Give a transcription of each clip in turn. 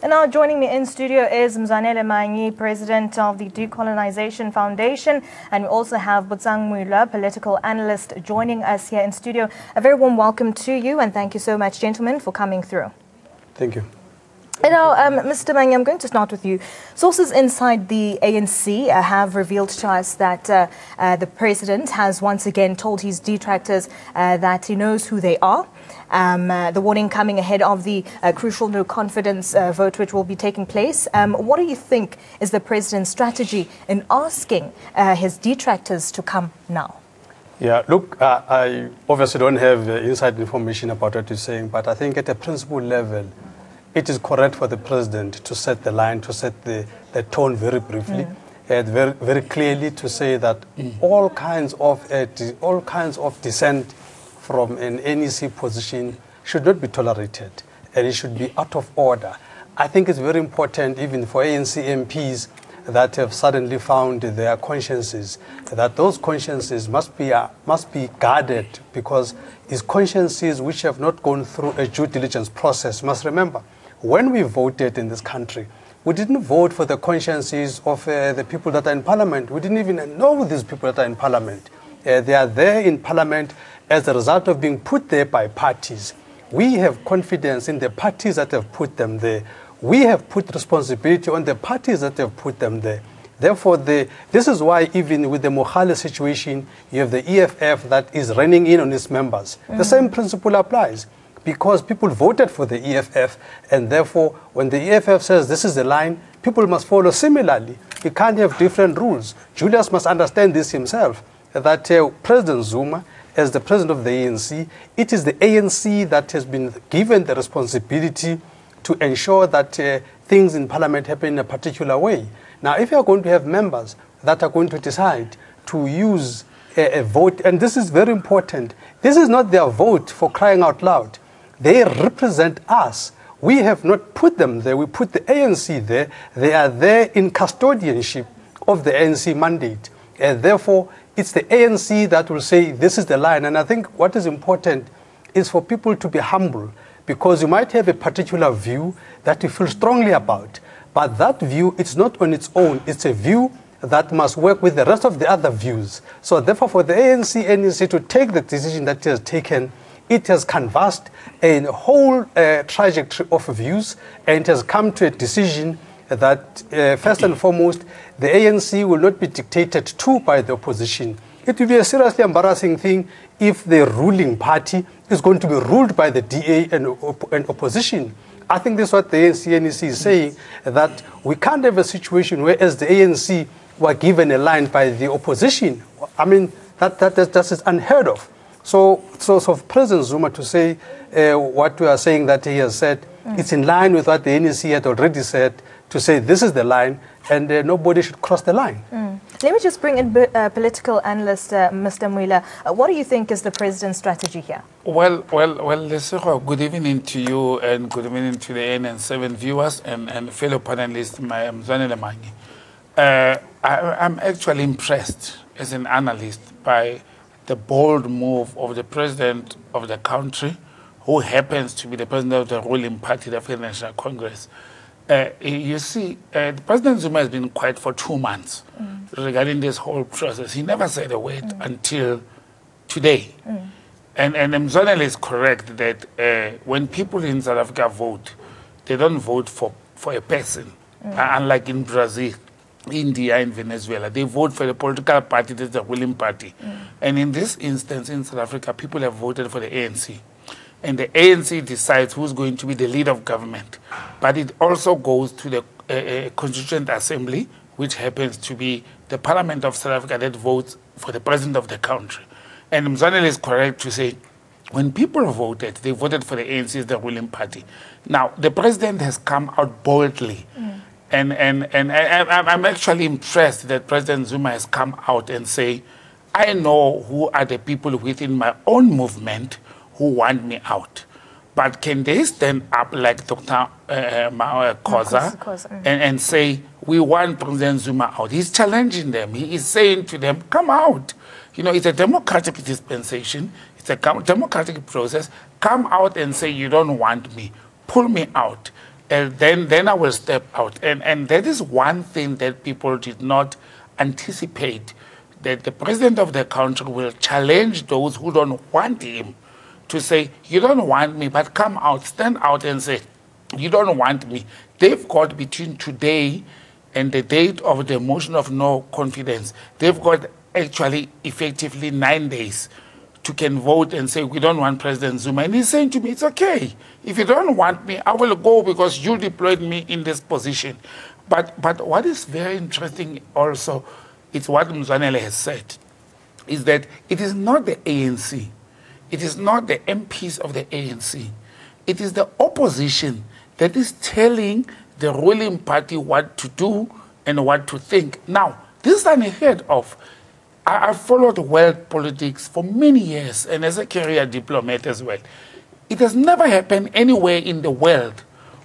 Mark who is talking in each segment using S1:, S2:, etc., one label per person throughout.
S1: And now joining me in studio is Mzanele Manyi, President of the Decolonization Foundation. And we also have Botsang Mwila, political analyst, joining us here in studio. A very warm welcome to you, and thank you so much, gentlemen, for coming through.
S2: Thank you.
S1: You know, Mr. Manyi, I'm going to start with you. Sources inside the ANC have revealed to us that the president has once again told his detractors that he knows who they are. The warning coming ahead of the crucial no confidence vote which will be taking place. What do you think is the president's strategy in asking his detractors to come now?
S2: Yeah, look, I obviously don't have inside information about what you're saying, but I think at a principle level, it is correct for the president to set the line, to set the tone very briefly, and very clearly to say that all kinds of dissent from an NEC position should not be tolerated, and it should be out of order. I think it's very important, even for ANC MPs that have suddenly found their consciences, that those consciences must be guarded, because it's consciences which have not gone through a due diligence process. You must remember, when we voted in this country, we didn't vote for the consciences of the people that are in parliament. We didn't even know these people that are in parliament. They are there in parliament as a result of being put there by parties. We have confidence in the parties that have put them there. We have put responsibility on the parties that have put them there. Therefore, this is why even with the Mohale situation, you have the EFF that is running in on its members. The same principle applies, because people voted for the EFF, and therefore, when the EFF says this is the line, people must follow similarly. You can't have different rules. Julius must understand this himself, that President Zuma, as the president of the ANC, it is the ANC that has been given the responsibility to ensure that things in parliament happen in a particular way. Now, if you are going to have members that are going to decide to use a vote, and this is very important, this is not their vote, for crying out loud. They represent us. We have not put them there. We put the ANC there. They are there in custodianship of the ANC mandate. And therefore, it's the ANC that will say this is the line. And I think what is important is for people to be humble, because you might have a particular view that you feel strongly about. But that view, it's not on its own. It's a view that must work with the rest of the other views. So therefore, for the ANC to take the decision that it has taken, it has canvassed a whole trajectory of views, and it has come to a decision that, first and foremost, the ANC will not be dictated to by the opposition. It will be a seriously embarrassing thing if the ruling party is going to be ruled by the DA and opposition. I think this is what the ANC is saying, that we can't have a situation where, as the ANC were given a line by the opposition. I mean, that is unheard of. So for President Zuma to say what we are saying that he has said, it's in line with what the NEC had already said, to say this is the line, and nobody should cross the line.
S1: Let me just bring in political analyst Mr. Mwila. What do you think is the president's strategy here?
S3: Well, Lesego, good evening to you, and good evening to the NN7 viewers and fellow panelists, Mzanele Manyi. I'm actually impressed as an analyst by the bold move of the president of the country, who happens to be the president of the ruling party, the African National Congress. You see, President Zuma has been quiet for 2 months regarding this whole process. He never said a word until today. And Mzanele is correct that when people in South Africa vote, they don't vote for a person, unlike in Brazil, India, and Venezuela. They vote for the political party, that's the ruling party. And in this instance, in South Africa, people have voted for the ANC. And the ANC decides who's going to be the leader of government. But it also goes to the Constituent Assembly, which happens to be the Parliament of South Africa that votes for the president of the country. And Mzanele is correct to say, when people voted, they voted for the ANC as the ruling party. Now, the president has come out boldly. And I'm actually impressed that President Zuma has come out and say, I know who are the people within my own movement who want me out. But can they stand up like Dr. Koza and say, we want President Zuma out? He's challenging them. He is saying to them, come out. You know, it's a democratic dispensation. It's a democratic process. Come out and say you don't want me. Pull me out. then I will step out. And that is one thing that people did not anticipate, that the president of the country will challenge those who don't want him to say, you don't want me, but come out, stand out and say, you don't want me. They've got between today and the date of the motion of no confidence, they've got actually effectively 9 days to can vote and say, we don't want President Zuma. And he's saying to me, it's okay. If you don't want me, I will go because you deployed me in this position. But what is very interesting also, it's what Mzwanele has said, is that it is not the ANC. It is not the MPs of the ANC. It is the opposition that is telling the ruling party what to do and what to think. Now, this is unheard of. I've followed world politics for many years, and as a career diplomat as well. It has never happened anywhere in the world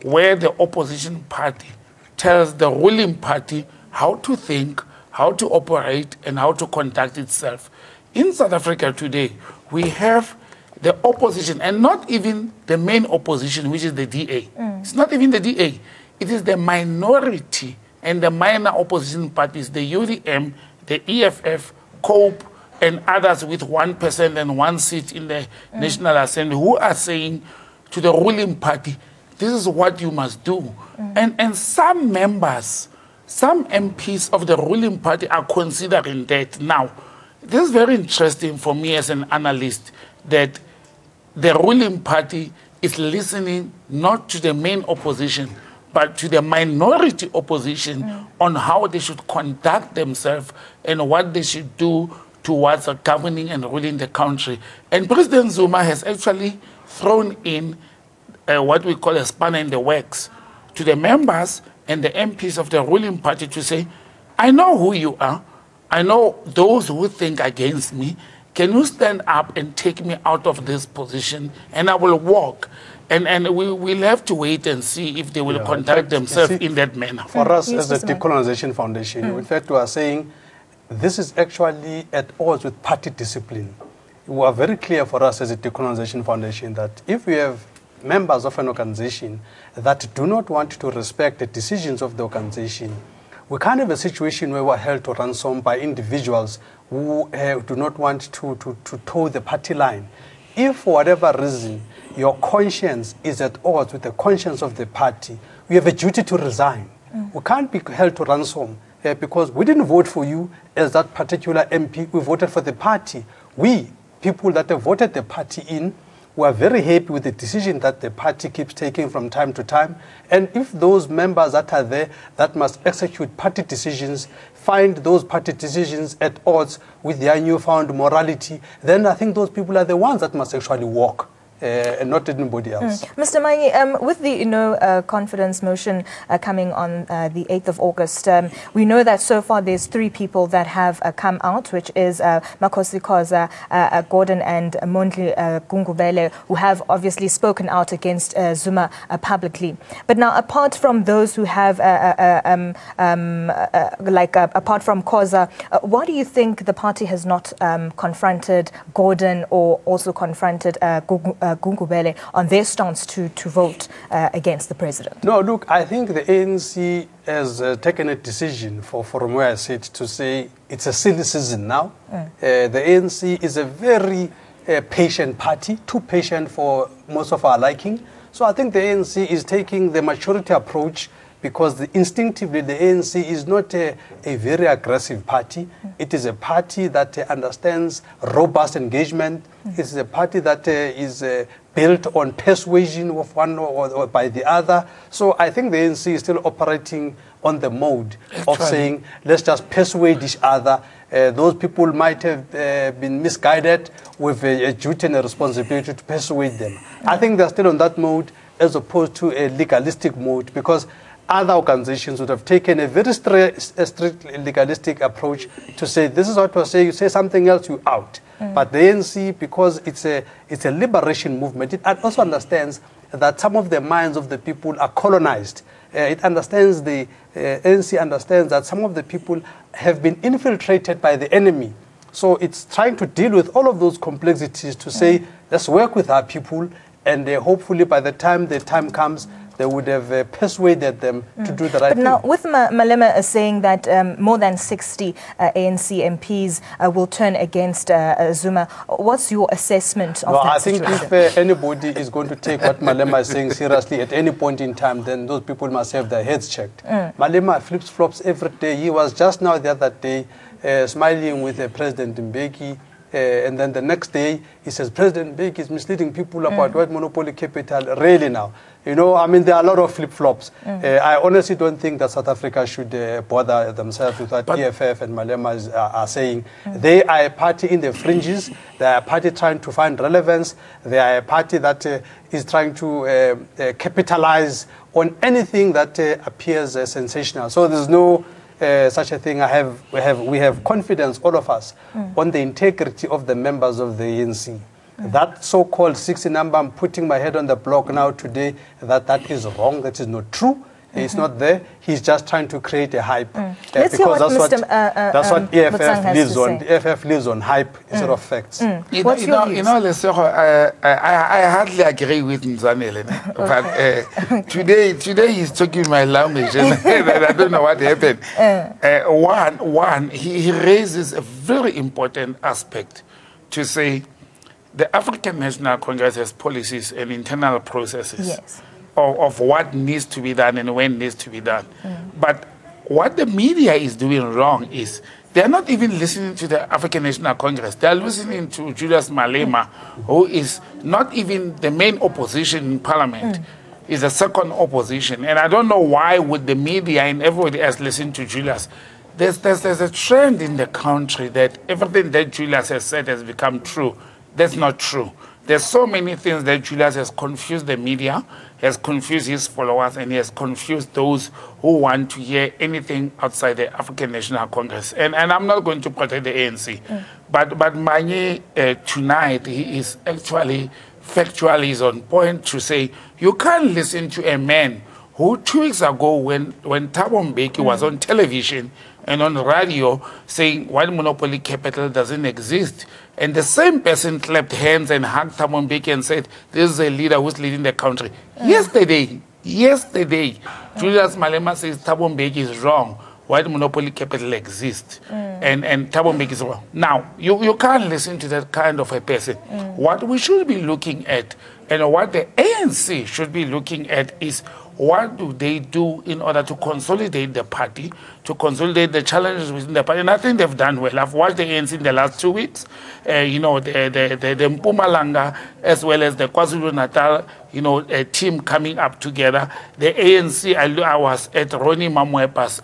S3: where the opposition party tells the ruling party how to think, how to operate, and how to conduct itself. In South Africa today, we have the opposition, and not even the main opposition, which is the DA. It's not even the DA. It is the minority and the minor opposition parties, the UDM, the EFF, COPE, and others with 1% and 1 seat in the National Assembly, who are saying to the ruling party, this is what you must do. And some members, some MPs of the ruling party are considering that. Now, this is very interesting for me as an analyst, that the ruling party is listening not to the main opposition, but to the minority opposition on how they should conduct themselves and what they should do towards governing and ruling the country. And President Zuma has actually thrown in what we call a spanner in the works to the members and the MPs of the ruling party to say, I know who you are. I know those who think against me. Can you stand up and take me out of this position, and I will walk? And we'll have to wait and see if they will conduct themselves in that manner.
S2: For us as the Decolonization Foundation, in fact, we are saying this is actually at odds with party discipline. We are very clear for us as a Decolonization Foundation that if we have members of an organization that do not want to respect the decisions of the organization, we can't have a situation where we're held to ransom by individuals who do not want to toe the party line. If for whatever reason your conscience is at odds with the conscience of the party, we have a duty to resign. We can't be held to ransom because we didn't vote for you as that particular MP. We voted for the party. We, people that have voted the party in, we are very happy with the decision that the party keeps taking from time to time. And if those members that are there that must execute party decisions find those party decisions at odds with their newfound morality, then I think those people are the ones that must actually walk. And not anybody else.
S1: Mr. Manyi, with the confidence motion coming on the 8th of August, we know that so far there's 3 people that have come out, which is Makosi Khoza, Gordon and Mondli Gungubele, who have obviously spoken out against Zuma publicly. But now, apart from those who have, apart from Khoza, why do you think the party has not confronted Gordon or also confronted Gungubele on their stance to vote against the president?
S2: No, look, I think the ANC has taken a decision from where I sit to say it's a silly season now. The ANC is a very patient party, too patient for most of our liking. So I think the ANC is taking the maturity approach because instinctively the ANC is not a very aggressive party. It is a party that understands robust engagement. It is a party that is built on persuasion of one or by the other. So I think the ANC is still operating on the mode of saying, let's just persuade each other. Those people might have been misguided with a duty and a responsibility to persuade them. I think they're still on that mode as opposed to a legalistic mode, because other organizations would have taken a very strict legalistic approach to say, this is what we're saying, you say something else, you out. But the ANC, because it's a liberation movement, it also understands that some of the minds of the people are colonized. It understands, the ANC understands that some of the people have been infiltrated by the enemy. So it's trying to deal with all of those complexities to say, let's work with our people, and hopefully by the time comes, they would have persuaded them to do the right
S1: But
S2: thing.
S1: now, with Malema saying that more than 60 ANC MPs will turn against Zuma, what's your assessment of that
S2: I think
S1: situation?
S2: if anybody is going to take what Malema is saying seriously at any point in time, then those people must have their heads checked. Malema flips-flops every day. He was just now the other day smiling with President Mbeki, and then the next day he says President Mbeki is misleading people about white monopoly capital. Really now? You know, I mean, there are a lot of flip-flops. I honestly don't think that South Africa should bother themselves with what EFF and Malema are saying. They are a party in the fringes. They are a party trying to find relevance. They are a party that is trying to capitalize on anything that appears sensational. So there's no such a thing. We have confidence, all of us, on the integrity of the members of the ANC. That so-called 60 number, I'm putting my head on the block now today, that is wrong. That is not true. It's not there. He's just trying to create a hype.
S1: Let's hear what
S2: That's what EFF lives on.
S1: The
S2: EFF lives on hype instead of facts.
S1: What's your views?
S3: Lesego, I hardly agree with Nzanele, but today he's talking my language, and I don't know what happened. One, he raises a very important aspect to say the African National Congress has policies and internal processes.
S1: Yes.
S3: Of what needs to be done and when needs to be done. But what the media is doing wrong is they're not even listening to the African National Congress. They're listening to Julius Malema, who is not even the main opposition in parliament. Is the second opposition. And I don't know why would the media and everybody else listen to Julius. There's a trend in the country that everything that Julius has said has become true. That's not true. There's so many things that Julius has confused the media, has confused his followers, and he has confused those who want to hear anything outside the African National Congress. And I'm not going to protect the ANC. But Manye, tonight, he is actually factually is on point to say you can't listen to a man who 2 weeks ago when Thabo Mbeki was on television and on radio saying white monopoly capital doesn't exist. And the same person clapped hands and hugged Thabo Mbeki and said, this is a leader who's leading the country. Yesterday, Julius Malema says Thabo Mbeki is wrong. White monopoly capital exists. And Thabo Mbeki is wrong. Now, you can't listen to that kind of a person. What we should be looking at and what the ANC should be looking at is what do they do in order to consolidate the party, to consolidate the challenges within the party? And I think they've done well. I've watched the ANC in the last 2 weeks. You know, the Mpumalanga as well as the KwaZulu-Natal, you know, a team coming up together. The ANC, I was at Ronnie Mamwepa's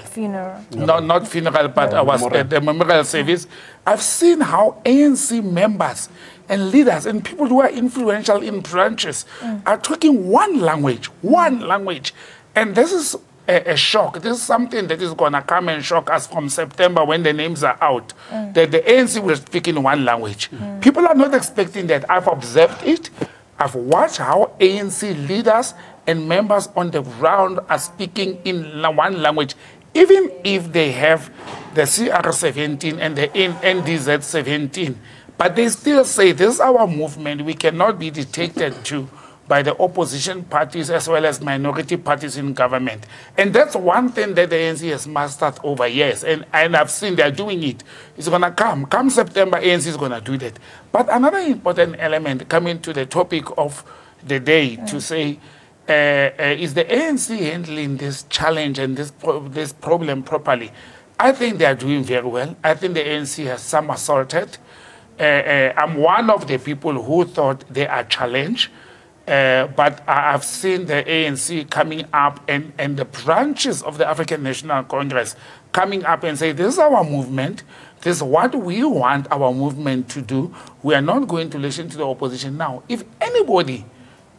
S1: funeral.
S3: Not funeral, but I was at the memorial service. I've seen how ANC members and leaders and people who are influential in branches are talking one language. And this is a shock. This is something that is going to come and shock us from September when the names are out, that the ANC will speak in one language. People are not expecting that. I've observed it. I've watched how ANC leaders and members on the ground are speaking in one language, even if they have the CR17 and the NDZ17. But they still say, this is our movement. We cannot be dictated to by the opposition parties as well as minority parties in government. And that's one thing that the ANC has mastered over years. And I've seen they're doing it. It's going to come. Come September, ANC is going to do that. But another important element coming to the topic of the day to say, is the ANC handling this challenge and this problem properly? I think they are doing very well. I think the ANC has somersaulted. I'm one of the people who thought they are challenged, but I've seen the ANC coming up and the branches of the African National Congress coming up and say, this is our movement, this is what we want our movement to do. We are not going to listen to the opposition now. If anybody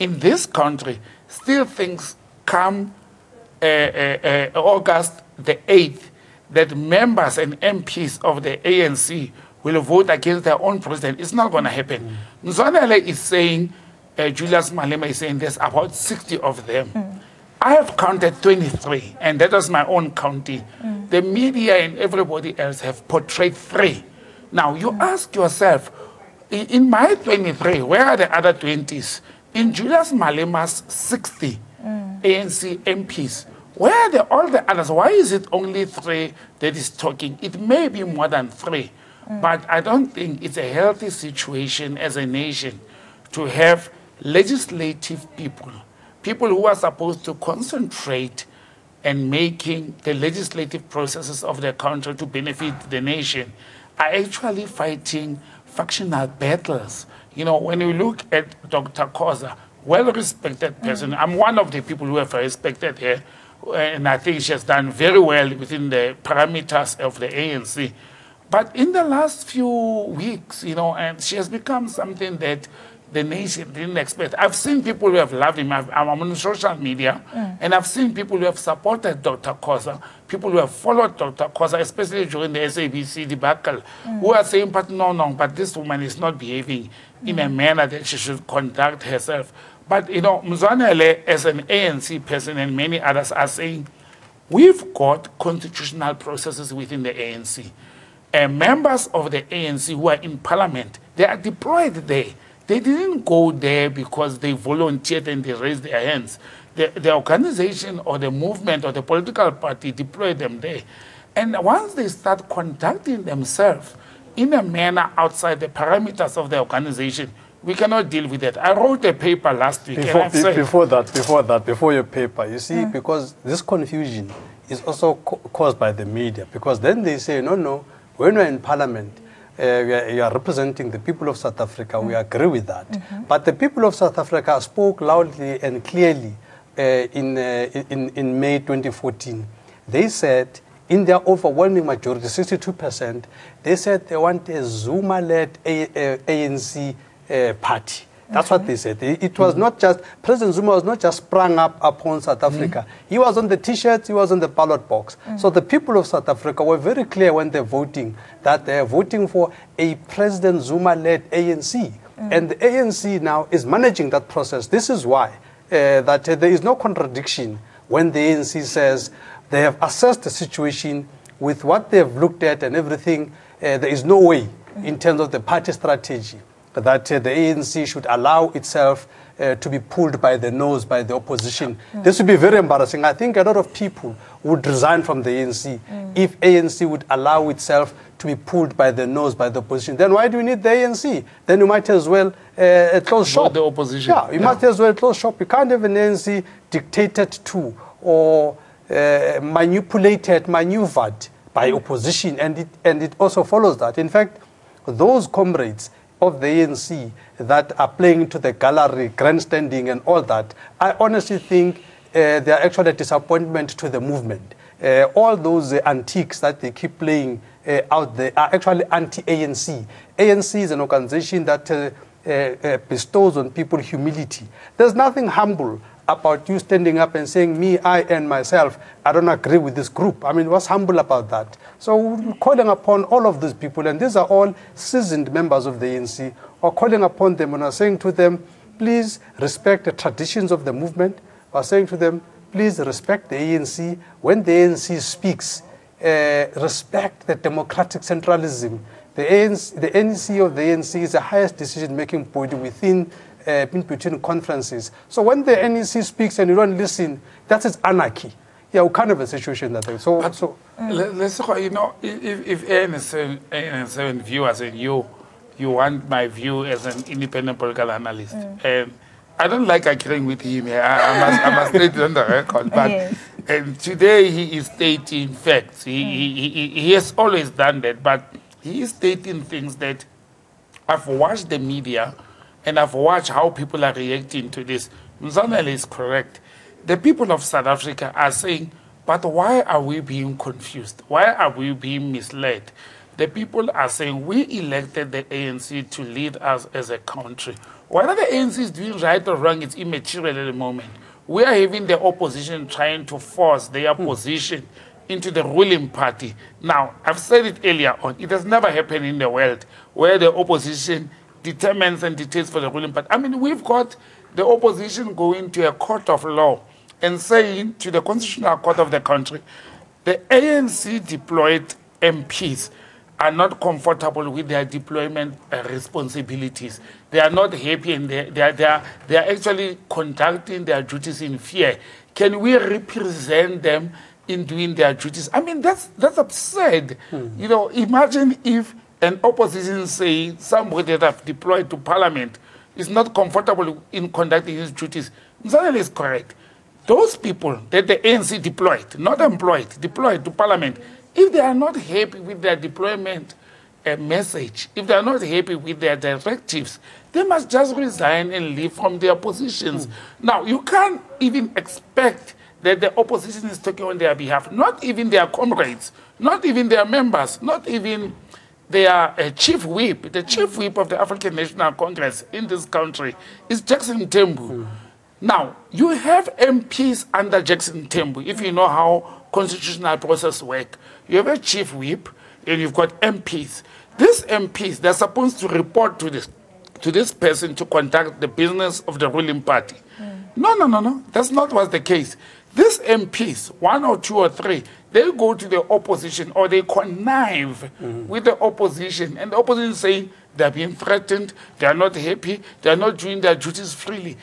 S3: in this country still thinks come August the 8th that members and MPs of the ANC will vote against their own president, it's not going to happen. Nzanele is saying, Julius Malema is saying there's about 60 of them. I have counted 23, and that was my own counting. The media and everybody else have portrayed 3. Now, you ask yourself, in my 23, where are the other 20s in Julius Malema's 60 ANC MPs, where are all the others? Why is it only 3 that is talking? It may be more than 3, but I don't think it's a healthy situation as a nation to have legislative people who are supposed to concentrate and making the legislative processes of the country to benefit the nation are actually fighting factional battles. You know, when you look at Dr. Khoza, well-respected person, I'm one of the people who have respected her, and I think she has done very well within the parameters of the ANC. But in the last few weeks, you know, and she has become something that the nation didn't expect. I've seen people who have loved him. I'm on social media, and I've seen people who have supported Dr. Khoza, people who have followed Dr. Khoza, especially during the SABC debacle, who are saying, but no, but this woman is not behaving in a manner that she should conduct herself. But, you know, Mzwanele, as an ANC person, and many others are saying, we've got constitutional processes within the ANC. And members of the ANC who are in parliament, they are deployed there. They didn't go there because they volunteered and they raised their hands. The organization or the movement or the political party deployed them there. And once they start conducting themselves in a manner outside the parameters of the organization, we cannot deal with that. I wrote a paper last week.
S2: Before your paper, you see, because this confusion is also caused by the media, because then they say, no, when we're in parliament, you are representing the people of South Africa. We agree with that. But the people of South Africa spoke loudly and clearly in May 2014. They said, in their overwhelming majority, 62%, they said they want a Zuma-led ANC party. That's what they said. It was not just, President Zuma was not just sprung up upon South Africa. He was on the T-shirts, he was on the ballot box. So the people of South Africa were very clear when they're voting that they're voting for a President Zuma-led ANC. And the ANC now is managing that process. This is why that there is no contradiction when the ANC says they have assessed the situation with what they have looked at and everything. There is no way in terms of the party strategy that the ANC should allow itself to be pulled by the nose by the opposition. This would be very embarrassing. I think a lot of people would resign from the ANC if ANC would allow itself to be pulled by the nose by the opposition. Then why do we need the ANC? Then you might as well close shop.
S3: The opposition.
S2: Yeah, you might as well close shop. You can't have an ANC dictated to or manipulated, maneuvered by opposition, and it also follows that. In fact, those comrades of the ANC that are playing to the gallery, grandstanding and all that, I honestly think they are actually a disappointment to the movement. All those antiques that they keep playing out there are actually anti-ANC. ANC is an organization that bestows on people humility. There's nothing humble about you standing up and saying, me, I, and myself, I don't agree with this group. I mean, what's humble about that? So we're calling upon all of these people, and these are all seasoned members of the ANC, or calling upon them and are saying to them, please respect the traditions of the movement, or saying to them, please respect the ANC. When the ANC speaks, respect the democratic centralism. The NEC of the ANC is the highest decision-making body within between conferences. So when the NEC speaks and you don't listen, that is anarchy. Yeah, we can't have a situation that way.
S3: Let's, you know, if ANC viewers and you want my view as an independent political analyst, and I don't like agreeing with him. I must state it on the record. But and today he is stating facts. He has always done that, but he is stating things that I've watched the media and I've watched how people are reacting to this. Mzanele is correct. The people of South Africa are saying, but why are we being confused? Why are we being misled? The people are saying, we elected the ANC to lead us as a country. Whether the ANC is doing right or wrong, it's immaterial at the moment. We are having the opposition trying to force their position into the ruling party. Now, I've said it earlier on, it has never happened in the world where the opposition determines and dictates for the ruling party. I mean, we've got the opposition going to a court of law and saying to the constitutional court of the country, the ANC deployed MPs. are not comfortable with their deployment responsibilities. They are not happy, and they are actually conducting their duties in fear. Can we represent them in doing their duties? I mean, that's absurd. You know, imagine if an opposition, say, somebody that have deployed to parliament is not comfortable in conducting his duties. Mzanele is correct. Those people that the ANC deployed, not employed, deployed to parliament, if they are not happy with their deployment message, if they are not happy with their directives, they must just resign and leave from their positions. Now, you can't even expect that the opposition is talking on their behalf, not even their comrades, not even their members, not even their chief whip. The chief whip of the African National Congress in this country is Jackson Tembu. Now, you have MPs under Jackson Tembu, if you know how constitutional process work. You have a chief whip, and you've got MPs. These MPs, they're supposed to report to this person to conduct the business of the ruling party. No. That's not what's the case. These MPs, 1 or 2 or 3, they go to the opposition or they connive with the opposition, and the opposition say they're being threatened, they're not happy, they're not doing their duties freely.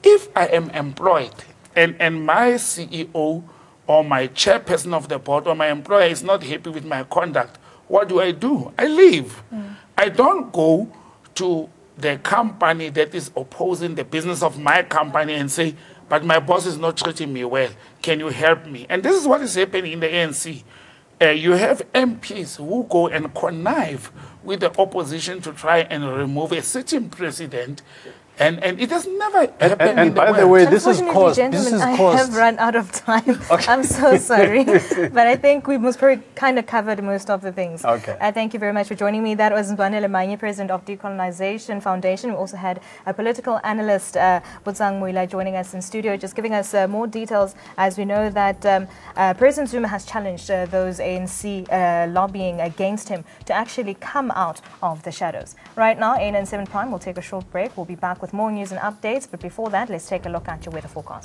S3: If I am employed and my CEO or my chairperson of the board or my employer is not happy with my conduct, what do? I leave. I don't go to the company that is opposing the business of my company and say, but my boss is not treating me well. Can you help me? And this is what is happening in the ANC. You have MPs who go and connive with the opposition to try and remove a sitting president. And it has never happened in the
S2: by
S3: world.
S2: the way, this is caused.
S1: Gentlemen, I have run out of time. Okay. I'm so sorry. But I think we most probably kind of covered most of the things.
S2: Okay.
S1: Thank you very much for joining me. That was Zuma Lemanyi, President of Decolonization Foundation. We also had a political analyst, Botsang Muila, joining us in studio, just giving us more details, as we know that President Zuma has challenged those ANC lobbying against him to actually come out of the shadows. Right now, 8 and 7 Prime will take a short break. We'll be back with more news and updates. But before that, let's take a look at your weather forecast.